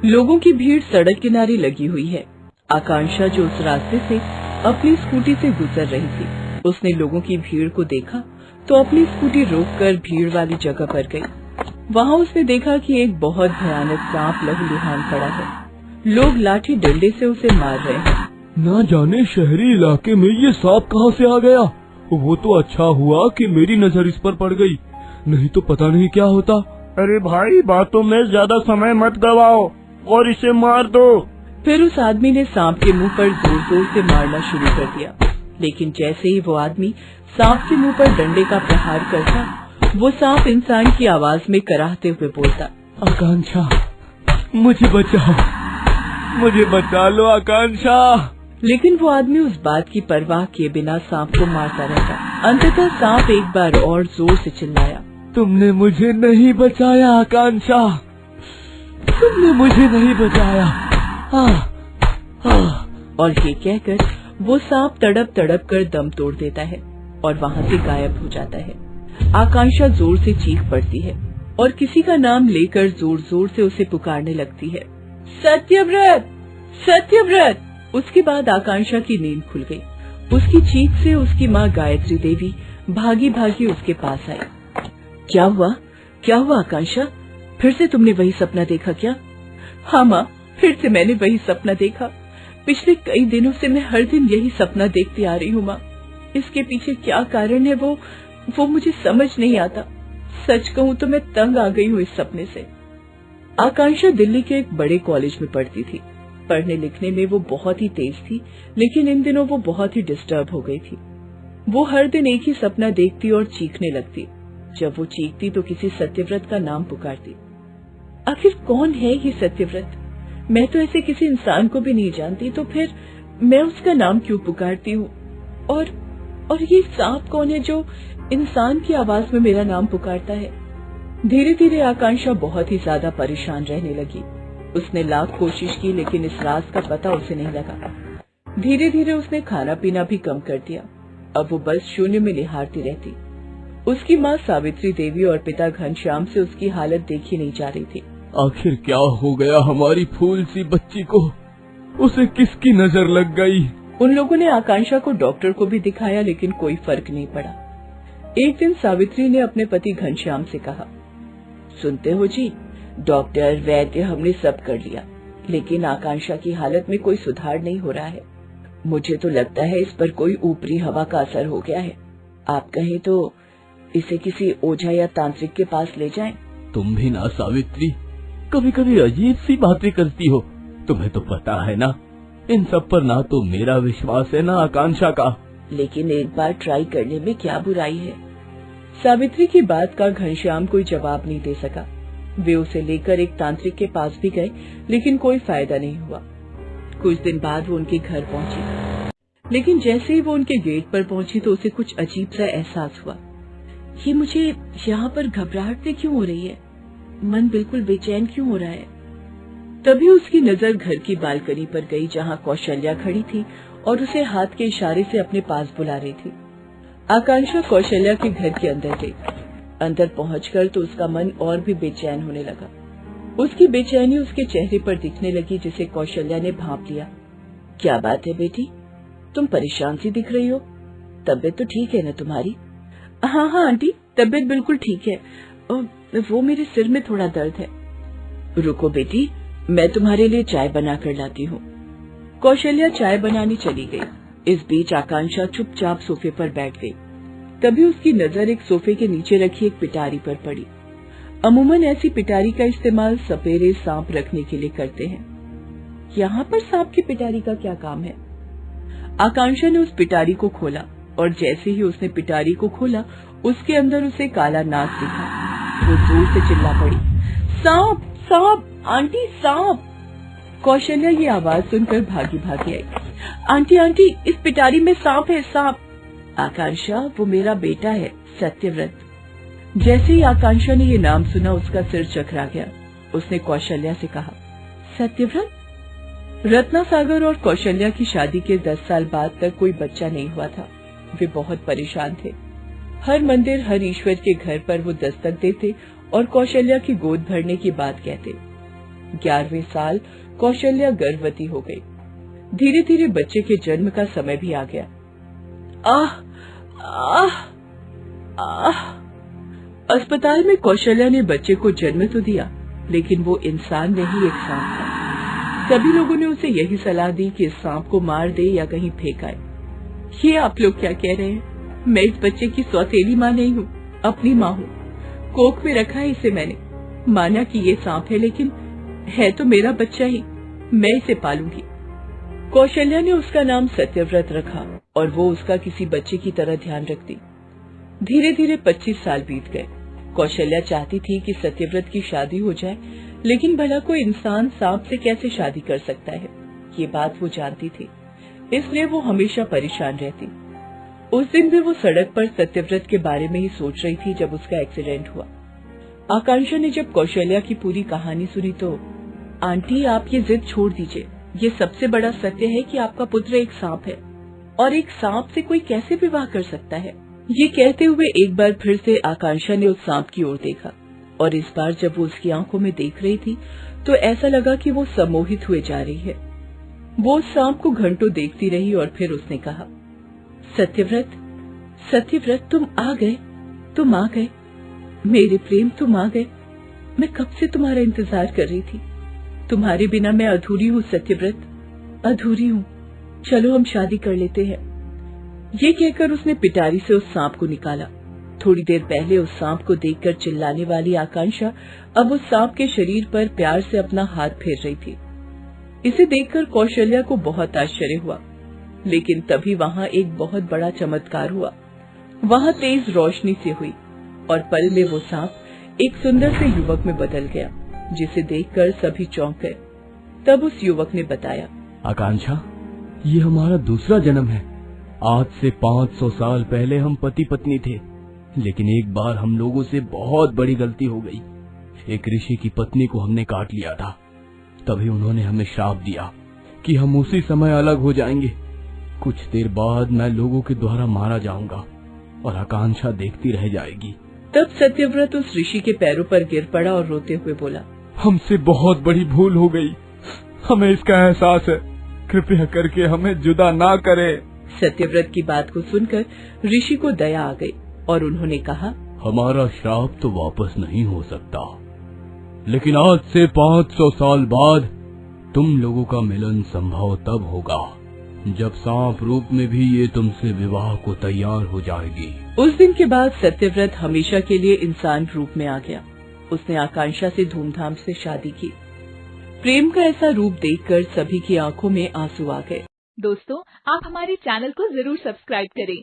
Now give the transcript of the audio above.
लोगों की भीड़ सड़क किनारे लगी हुई है। आकांक्षा जो उस रास्ते से अपनी स्कूटी से गुजर रही थी, उसने लोगों की भीड़ को देखा तो अपनी स्कूटी रोककर भीड़ वाली जगह पर गई। वहाँ उसने देखा कि एक बहुत भयानक सांप लहूलुहान पड़ा है। लोग लाठी डंडे से उसे मार रहे हैं। ना जाने शहरी इलाके में ये सांप कहाँ से आ गया। वो तो अच्छा हुआ कि मेरी नजर इस पर पड़ गई, नहीं तो पता नहीं क्या होता। अरे भाई, बातों में ज्यादा समय मत गवाओ और इसे मार दो। फिर उस आदमी ने सांप के मुंह पर जोर जोर से मारना शुरू कर दिया, लेकिन जैसे ही वो आदमी सांप के मुंह पर डंडे का प्रहार करता, वो सांप इंसान की आवाज में कराहते हुए बोलता, आकांक्षा, मुझे बचा लो आकांक्षा। लेकिन वो आदमी उस बात की परवाह किए बिना सांप को मारता रहता। अंततः सांप एक बार और जोर से चिल्लाया, तुमने मुझे नहीं बचाया आकांक्षा, तुमने मुझे नहीं बचाया। और ये कहकर वो सांप तड़प तड़प कर दम तोड़ देता है और वहाँ से गायब हो जाता है। आकांक्षा जोर से चीख पड़ती है और किसी का नाम लेकर जोर जोर से उसे पुकारने लगती है, सत्यव्रत, सत्यव्रत। उसके बाद आकांक्षा की नींद खुल गई। उसकी चीख से उसकी माँ गायत्री देवी भागी भागी उसके पास आई। क्या हुआ आकांक्षा, फिर से तुमने वही सपना देखा क्या? हाँ माँ, फिर से मैंने वही सपना देखा। पिछले कई दिनों से मैं हर दिन यही सपना देखती आ रही हूँ माँ। इसके पीछे क्या कारण है वो मुझे समझ नहीं आता। सच कहूँ तो मैं तंग आ गई हूँ इस सपने से। आकांक्षा दिल्ली के एक बड़े कॉलेज में पढ़ती थी। पढ़ने लिखने में वो बहुत ही तेज थी, लेकिन इन दिनों वो बहुत ही डिस्टर्ब हो गई थी। वो हर दिन एक ही सपना देखती और चीखने लगती। जब वो चीखती तो किसी सत्यव्रत का नाम पुकारती। आखिर कौन है ये सत्यव्रत? मैं तो ऐसे किसी इंसान को भी नहीं जानती, तो फिर मैं उसका नाम क्यों पुकारती हूँ? और ये सांप कौन है जो इंसान की आवाज में मेरा नाम पुकारता है? धीरे धीरे आकांक्षा बहुत ही ज्यादा परेशान रहने लगी। उसने लाख कोशिश की, लेकिन इस राज का पता उसे नहीं लगा। धीरे धीरे उसने खाना पीना भी कम कर दिया। अब वो बस शून्य में निहारती रहती। उसकी माँ सावित्री देवी और पिता घनश्याम से उसकी हालत देखी नहीं जा रही थी। आखिर क्या हो गया हमारी फूल सी बच्ची को? उसे किसकी नजर लग गई? उन लोगों ने आकांक्षा को डॉक्टर को भी दिखाया, लेकिन कोई फर्क नहीं पड़ा। एक दिन सावित्री ने अपने पति घनश्याम से कहा, सुनते हो जी, डॉक्टर वैद्य हमने सब कर लिया, लेकिन आकांक्षा की हालत में कोई सुधार नहीं हो रहा है। मुझे तो लगता है इस पर कोई ऊपरी हवा का असर हो गया है। आप कहें तो इसे किसी ओझा या तांत्रिक के पास ले जाएं। तुम भी ना सावित्री, कभी कभी अजीब सी बातें करती हो। तुम्हें तो पता है ना, इन सब पर ना तो मेरा विश्वास है ना आकांक्षा का। लेकिन एक बार ट्राई करने में क्या बुराई है? सावित्री की बात का घनश्याम कोई जवाब नहीं दे सका। वे उसे लेकर एक तांत्रिक के पास भी गए, लेकिन कोई फायदा नहीं हुआ। कुछ दिन बाद वो उनके घर पहुंची, लेकिन जैसे ही वो उनके गेट पर पहुंची तो उसे कुछ अजीब सा एहसास हुआ। ये मुझे यहाँ पर घबराहट से क्यों हो रही है? मन बिल्कुल बेचैन क्यों हो रहा है? तभी उसकी नजर घर की बालकनी पर गई, जहाँ कौशल्या खड़ी थी और उसे हाथ के इशारे से अपने पास बुला रही थी। आकांक्षा कौशल्या के घर के अंदर गई। अंदर पहुंचकर तो उसका मन और भी बेचैन होने लगा। उसकी बेचैनी उसके चेहरे पर दिखने लगी, जिसे कौशल्या ने भांप लिया। क्या बात है बेटी, तुम परेशान सी दिख रही हो। तबीयत तो ठीक है ना तुम्हारी? हाँ आंटी, तबीयत बिल्कुल ठीक है। वो मेरे सिर में थोड़ा दर्द है। रुको बेटी, मैं तुम्हारे लिए चाय बना कर लाती हूँ। कौशल्या चाय बनाने चली गई। इस बीच आकांक्षा चुपचाप सोफे पर बैठ गई। तभी उसकी नजर एक सोफे के नीचे रखी एक पिटारी पर पड़ी। अमूमन ऐसी पिटारी का इस्तेमाल सपेरे सांप रखने के लिए करते हैं। यहाँ पर सांप की पिटारी का क्या काम है? आकांक्षा ने उस पिटारी को खोला और जैसे ही उसने पिटारी को खोला, उसके अंदर उसे काला नाग दिखा। वो जोर से चिल्ला पड़ी, सांप सांप, आंटी सांप। कौशल्या ये आवाज सुनकर भागी भागी आई। आंटी आंटी, इस पिटारी में सांप है, सांप। आकांक्षा, वो मेरा बेटा है सत्यव्रत। जैसे ही आकांक्षा ने ये नाम सुना, उसका सिर चकरा गया। उसने कौशल्या से कहा, सत्यव्रत? रत्नासागर और कौशल्या की शादी के 10 साल बाद तक कोई बच्चा नहीं हुआ था। वे बहुत परेशान थे। हर मंदिर, हर ईश्वर के घर पर वो दस्तक देते और कौशल्या की गोद भरने की बात कहते। 11वें साल कौशल्या गर्भवती हो गई। धीरे धीरे बच्चे के जन्म का समय भी आ गया। आह आह आह। अस्पताल में कौशल्या ने बच्चे को जन्म तो दिया, लेकिन वो इंसान नहीं, एक सांप था। सभी लोगों ने उसे यही सलाह दी कि इस सांप को मार दे या कहीं फेंक आए। ये आप लोग क्या कह रहे हैं? मैं इस बच्चे की सौतेली माँ नहीं हूँ, अपनी माँ हूँ। कोख में रखा है इसे मैंने। माना कि ये सांप है, लेकिन है तो मेरा बच्चा ही। मैं इसे पालूंगी। कौशल्या ने उसका नाम सत्यव्रत रखा और वो उसका किसी बच्चे की तरह ध्यान रखती। धीरे धीरे 25 साल बीत गए। कौशल्या चाहती थी कि सत्यव्रत की शादी हो जाए, लेकिन भला कोई इंसान सांप से कैसे शादी कर सकता है, ये बात वो जानती थी। इसलिए वो हमेशा परेशान रहती। उस दिन भी वो सड़क पर सत्यव्रत के बारे में ही सोच रही थी जब उसका एक्सीडेंट हुआ। आकांक्षा ने जब कौशल्या की पूरी कहानी सुनी तो, आंटी आप ये जिद छोड़ दीजिए। ये सबसे बड़ा सत्य है कि आपका पुत्र एक सांप है, और एक सांप से कोई कैसे विवाह कर सकता है। ये कहते हुए एक बार फिर से आकांक्षा ने उस सांप की ओर देखा, और इस बार जब वो उसकी आंखों में देख रही थी तो ऐसा लगा कि वो सम्मोहित हुए जा रही है। वो उस सांप को घंटों देखती रही और फिर उसने कहा, सत्यव्रत, सत्यव्रत तुम आ गए, तुम आ गए, मेरे प्रेम तुम आ गए। मैं कब से तुम्हारा इंतजार कर रही थी। तुम्हारे बिना मैं अधूरी हूँ सत्यव्रत, अधूरी हूँ। चलो हम शादी कर लेते हैं। ये कहकर उसने पिटारी से उस सांप को निकाला। थोड़ी देर पहले उस सांप को देखकर चिल्लाने वाली आकांक्षा अब उस सांप के शरीर पर प्यार से अपना हाथ फेर रही थी। इसे देखकर कौशल्या को बहुत आश्चर्य हुआ, लेकिन तभी वहाँ एक बहुत बड़ा चमत्कार हुआ। वहाँ तेज रोशनी सी हुई और पल में वो सांप एक सुंदर से युवक में बदल गया, जिसे देखकर सभी चौंक गए। तब उस युवक ने बताया, आकांक्षा, ये हमारा दूसरा जन्म है। आज से 500 साल पहले हम पति पत्नी थे, लेकिन एक बार हम लोगों से बहुत बड़ी गलती हो गई। एक ऋषि की पत्नी को हमने काट लिया था। तभी उन्होंने हमें श्राप दिया कि हम उसी समय अलग हो जाएंगे। कुछ देर बाद मैं लोगों के द्वारा मारा जाऊंगा और आकांक्षा देखती रह जाएगी। तब सत्यव्रत उस ऋषि के पैरों पर गिर पड़ा और रोते हुए बोला, हमसे बहुत बड़ी भूल हो गई। हमें इसका एहसास है। कृपया करके हमें जुदा ना करे। सत्यव्रत की बात को सुनकर ऋषि को दया आ गई और उन्होंने कहा, हमारा श्राप तो वापस नहीं हो सकता, लेकिन आज से 500 साल बाद तुम लोगों का मिलन संभव तब होगा जब सांप रूप में भी ये तुमसे विवाह को तैयार हो जाएगी। उस दिन के बाद सत्यव्रत हमेशा के लिए इंसान रूप में आ गया। उसने आकांक्षा से धूमधाम से शादी की। प्रेम का ऐसा रूप देखकर सभी की आंखों में आंसू आ गए। दोस्तों, आप हमारे चैनल को जरूर सब्सक्राइब करें